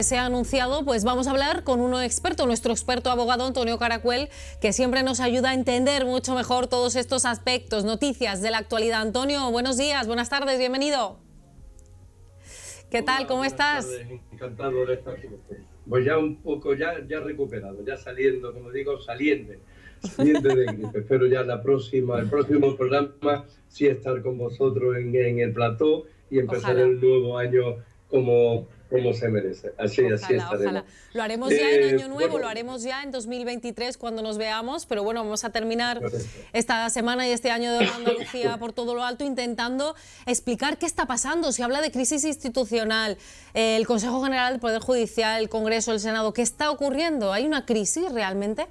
Se ha anunciado, pues vamos a hablar con uno experto, nuestro experto abogado Antonio Caracuel, que siempre nos ayuda a entender mucho mejor todos estos aspectos, noticias de la actualidad. Antonio, buenos días, buenas tardes, bienvenido. ¿Qué tal? ¿Cómo estás? Tardes, encantado de estar con ustedes. Pues ya un poco, ya recuperado, ya saliendo, como digo, saliente de gripe. Espero ya el próximo programa, sí estar con vosotros en el plató y empezar el nuevo año como se merece. Así estaremos. Ojalá. Lo haremos ya en Año Nuevo, lo haremos ya en 2023 cuando nos veamos, pero bueno, vamos a terminar esta semana y este año de Andalucía por todo lo alto intentando explicar qué está pasando. Se habla de crisis institucional, el Consejo General del Poder Judicial, el Congreso, el Senado. ¿Qué está ocurriendo? ¿Hay una crisis realmente?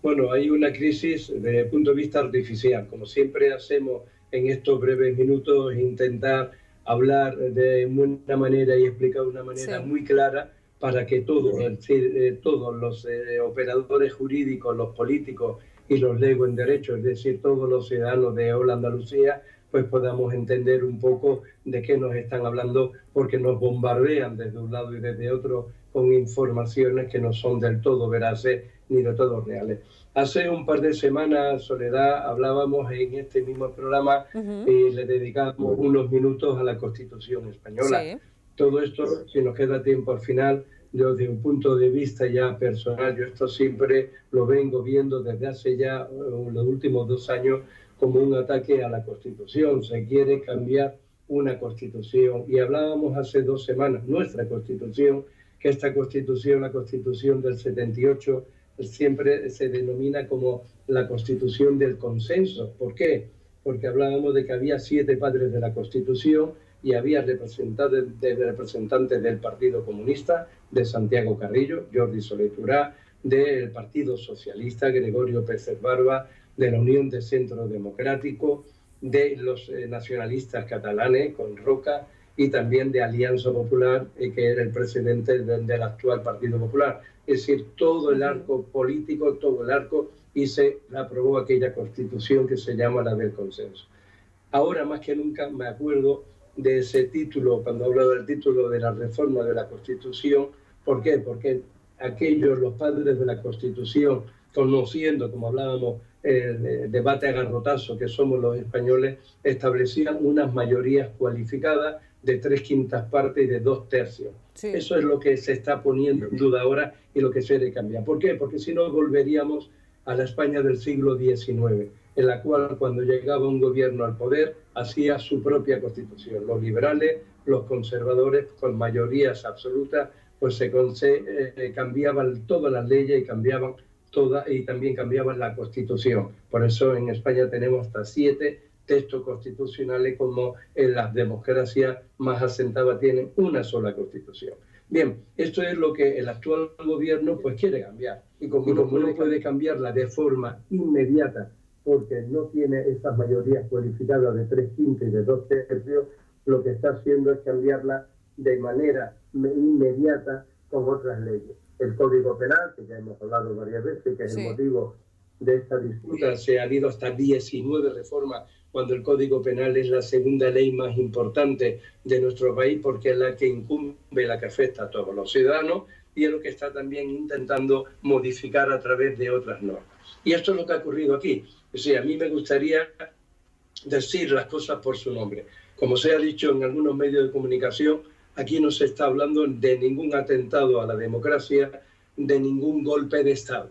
Bueno, hay una crisis desde el punto de vista artificial. Como siempre hacemos en estos breves minutos, intentar hablar de una manera y explicar de una manera muy clara para que todos los operadores jurídicos, los políticos y los legos en derecho, es decir, todos los ciudadanos de Andalucía, pues podamos entender un poco de qué nos están hablando, porque nos bombardean desde un lado y desde otro con informaciones que no son del todo veraces ni del todo reales. Hace un par de semanas, Soledad, hablábamos en este mismo programa y le dedicábamos unos minutos a la Constitución española. Sí. Todo esto, si nos queda tiempo al final, yo desde un punto de vista ya personal, yo esto siempre lo vengo viendo desde hace ya los últimos 2 años como un ataque a la Constitución. Se quiere cambiar una Constitución y hablábamos hace 2 semanas, nuestra Constitución, que esta Constitución, la Constitución del 78, siempre se denomina como la Constitución del consenso. ¿Por qué? Porque hablábamos de que había 7 padres de la Constitución y había representantes del Partido Comunista, de Santiago Carrillo, Jordi Solé Tura, del Partido Socialista, Gregorio Pérez Barba, de la Unión de Centro Democrático, de los nacionalistas catalanes, con Roca, y también de Alianza Popular, que era el presidente del actual Partido Popular. Es decir, todo el arco político, todo el arco, y se aprobó aquella Constitución que se llama la del consenso. Ahora, más que nunca, me acuerdo de ese título, cuando hablo del título de la reforma de la Constitución. ¿Por qué? Porque aquellos, los padres de la Constitución, conociendo, como hablábamos, el debate a garrotazo que somos los españoles, establecían unas mayorías cualificadas de 3/5 partes y de 2/3. Sí. Eso es lo que se está poniendo en duda ahora y lo que se debe cambiar. ¿Por qué? Porque si no volveríamos a la España del siglo XIX, en la cual cuando llegaba un gobierno al poder hacía su propia constitución. Los liberales, los conservadores, con mayorías absolutas, pues se cambiaban todas las leyes y cambiaban todas, y también cambiaban la Constitución. Por eso en España tenemos hasta 7 textos constitucionales, como en las democracias más asentadas tienen una sola Constitución. Bien, esto es lo que el actual gobierno pues quiere cambiar. Y como no puede cambiarla de forma inmediata, porque no tiene esas mayorías cualificadas de 3/5 y de 2/3, lo que está haciendo es cambiarla de manera inmediata con otras leyes. El Código Penal, que ya hemos hablado varias veces, que es el motivo de esta disputa, se ha habido hasta 19 reformas, cuando el Código Penal es la segunda ley más importante de nuestro país, porque es la que incumbe, la que afecta a todos los ciudadanos, y es lo que está también intentando modificar a través de otras normas. Y esto es lo que ha ocurrido aquí. O sea, a mí me gustaría decir las cosas por su nombre. Como se ha dicho en algunos medios de comunicación, aquí no se está hablando de ningún atentado a la democracia, de ningún golpe de Estado.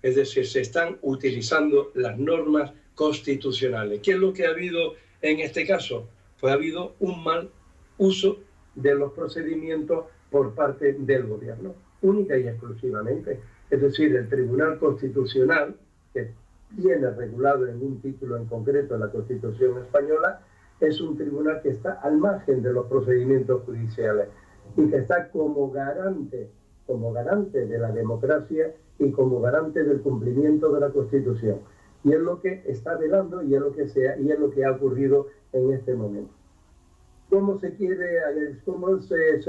Es decir, se están utilizando las normas constitucionales. ¿Qué es lo que ha habido en este caso? Pues ha habido un mal uso de los procedimientos por parte del gobierno, única y exclusivamente. Es decir, el Tribunal Constitucional, que viene regulado en un título en concreto en la Constitución española, es un tribunal que está al margen de los procedimientos judiciales y que está como garante de la democracia y como garante del cumplimiento de la Constitución. Y es lo que está velando y es lo que ha ocurrido en este momento. ¿Cómo se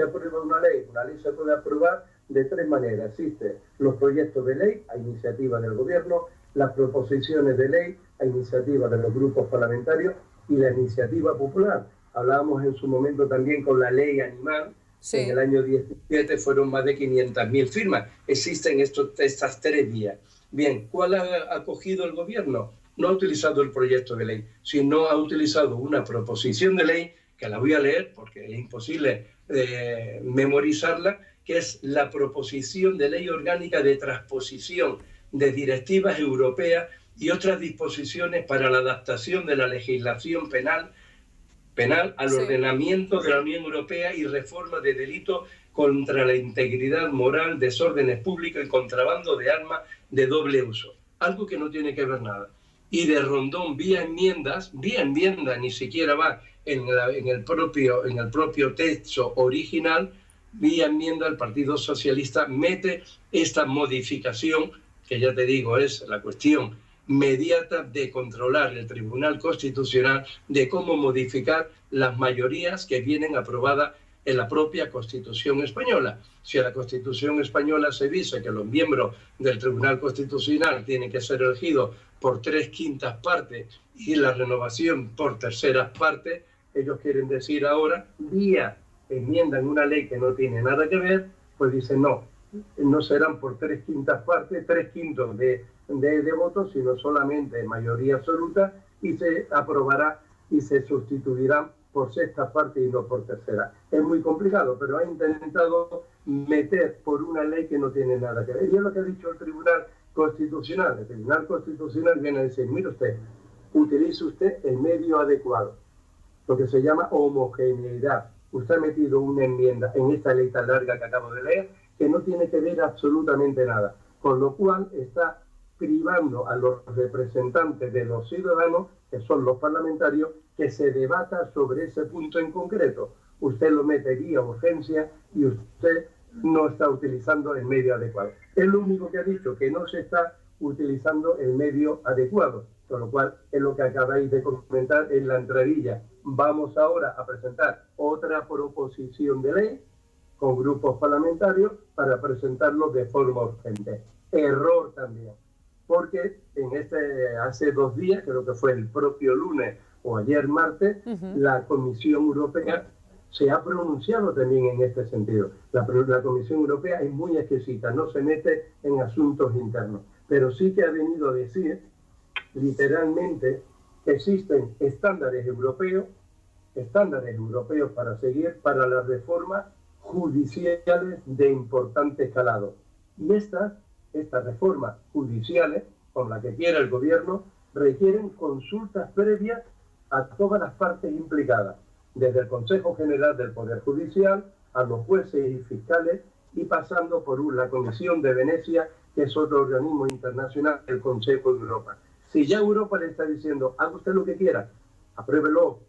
aprueba una ley? Una ley se puede aprobar de 3 maneras. Existen los proyectos de ley a iniciativa del gobierno, las proposiciones de ley a iniciativa de los grupos parlamentarios y la iniciativa popular. Hablábamos en su momento también con la ley animal, Sí. En el año 17 fueron más de 500.000 firmas. Existen estas 3 vías. Bien, ¿cuál ha acogido el gobierno? No ha utilizado el proyecto de ley, sino ha utilizado una proposición de ley, que la voy a leer porque es imposible memorizarla, que es la proposición de ley orgánica de transposición de directivas europeas y otras disposiciones para la adaptación de la legislación penal al ordenamiento de la Unión Europea y reforma de delitos contra la integridad moral, desórdenes públicos y contrabando de armas de doble uso. Algo que no tiene que ver nada. Y de Rondón, vía enmienda, ni siquiera va en el propio texto original, vía enmienda el Partido Socialista mete esta modificación, que ya te digo es la cuestión mediata de controlar el Tribunal Constitucional, de cómo modificar las mayorías que vienen aprobadas en la propia Constitución española. Si en la Constitución española se dice que los miembros del Tribunal Constitucional tienen que ser elegidos por 3/5 partes y la renovación por 3/4 partes, ellos quieren decir ahora, vía enmienda en una ley que no tiene nada que ver, pues dicen no serán por 3/5 partes, 3/5 de votos, sino solamente mayoría absoluta, y se aprobará y se sustituirán por 6 partes y no por 3. Es muy complicado, pero ha intentado meter por una ley que no tiene nada que ver. Y es lo que ha dicho el Tribunal Constitucional. El Tribunal Constitucional viene a decir, mire usted, utilice usted el medio adecuado, lo que se llama homogeneidad. Usted ha metido una enmienda en esta ley tan larga que acabo de leer que no tiene que ver absolutamente nada, con lo cual está privando a los representantes de los ciudadanos, que son los parlamentarios, que se debata sobre ese punto en concreto. Usted lo mete vía urgencia y usted no está utilizando el medio adecuado. Es lo único que ha dicho, que no se está utilizando el medio adecuado, con lo cual es lo que acabáis de comentar en la entradilla. Vamos ahora a presentar otra proposición de ley con grupos parlamentarios para presentarlo de forma urgente. Error también, porque hace 2 días, creo que fue el propio lunes o ayer martes, la Comisión Europea se ha pronunciado también en este sentido. La Comisión Europea es muy exquisita, no se mete en asuntos internos, pero sí que ha venido a decir, literalmente, que existen estándares europeos para seguir para las reformas judiciales de importante calado. Y estas reformas judiciales, con las que quiera el gobierno, requieren consultas previas a todas las partes implicadas, desde el Consejo General del Poder Judicial a los jueces y fiscales y pasando por la Comisión de Venecia, que es otro organismo internacional, el Consejo de Europa. Si ya Europa le está diciendo, haga usted lo que quiera, apruébelo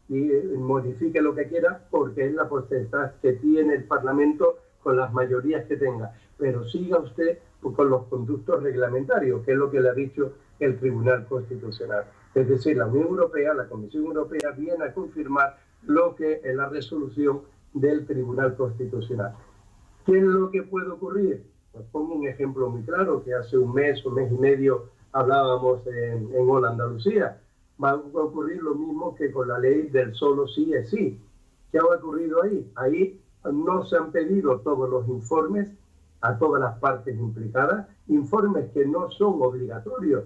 y modifique lo que quiera, porque es la potestad que tiene el Parlamento con las mayorías que tenga, pero siga usted con los conductos reglamentarios, que es lo que le ha dicho el Tribunal Constitucional. Es decir, la Unión Europea, la Comisión Europea, viene a confirmar lo que es la resolución del Tribunal Constitucional. ¿Qué es lo que puede ocurrir? Pues pongo un ejemplo muy claro, que hace un mes y medio hablábamos en Hola Andalucía. Va a ocurrir lo mismo que con la ley del solo sí es sí. ¿Qué ha ocurrido ahí? Ahí no se han pedido todos los informes a todas las partes implicadas, informes que no son obligatorios,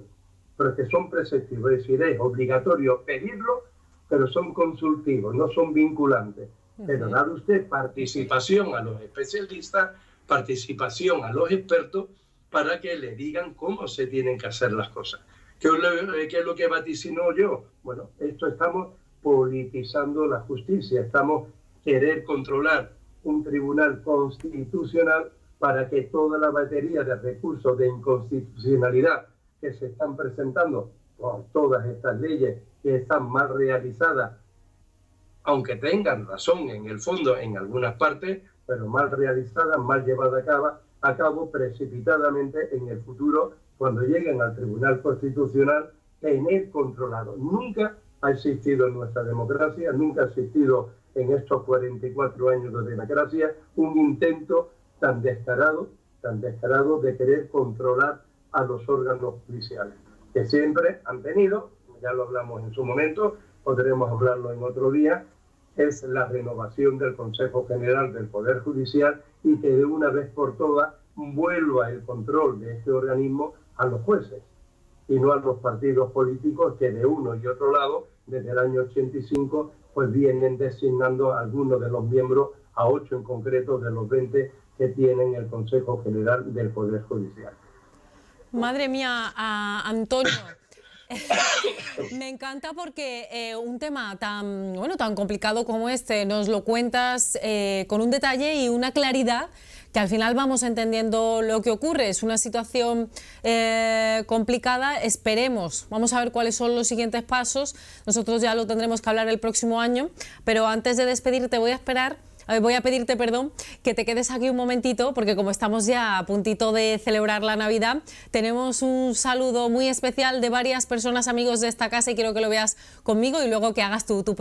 pero que son preceptivos. Es decir, es obligatorio pedirlo, pero son consultivos, no son vinculantes. Pero dado usted participación a los especialistas, participación a los expertos, para que le digan cómo se tienen que hacer las cosas. ¿Qué es lo que vaticino yo? Bueno, estamos politizando la justicia, estamos querer controlar un tribunal constitucional para que toda la batería de recursos de inconstitucionalidad que se están presentando por todas estas leyes que están mal realizadas, aunque tengan razón en el fondo en algunas partes, pero mal realizadas, mal llevadas a cabo precipitadamente en el futuro, cuando lleguen al Tribunal Constitucional, tener controlado. Nunca ha existido en nuestra democracia, nunca ha existido en estos 44 años de democracia un intento tan descarado de querer controlar a los órganos judiciales, que siempre han tenido, ya lo hablamos en su momento, podremos hablarlo en otro día, es la renovación del Consejo General del Poder Judicial y que de una vez por todas vuelva el control de este organismo a los jueces y no a los partidos políticos que de uno y otro lado, desde el año 85, pues vienen designando a algunos de los miembros, a 8 en concreto de los 20 que tienen el Consejo General del Poder Judicial. Madre mía, Antonio. Me encanta porque un tema tan, bueno, tan complicado como este nos lo cuentas con un detalle y una claridad que al final vamos entendiendo lo que ocurre. Es una situación complicada, esperemos, vamos a ver cuáles son los siguientes pasos. Nosotros ya lo tendremos que hablar el próximo año, pero antes de despedirte voy a pedirte, perdón, que te quedes aquí un momentito, porque como estamos ya a puntito de celebrar la Navidad, tenemos un saludo muy especial de varias personas, amigos de esta casa, y quiero que lo veas conmigo y luego que hagas tu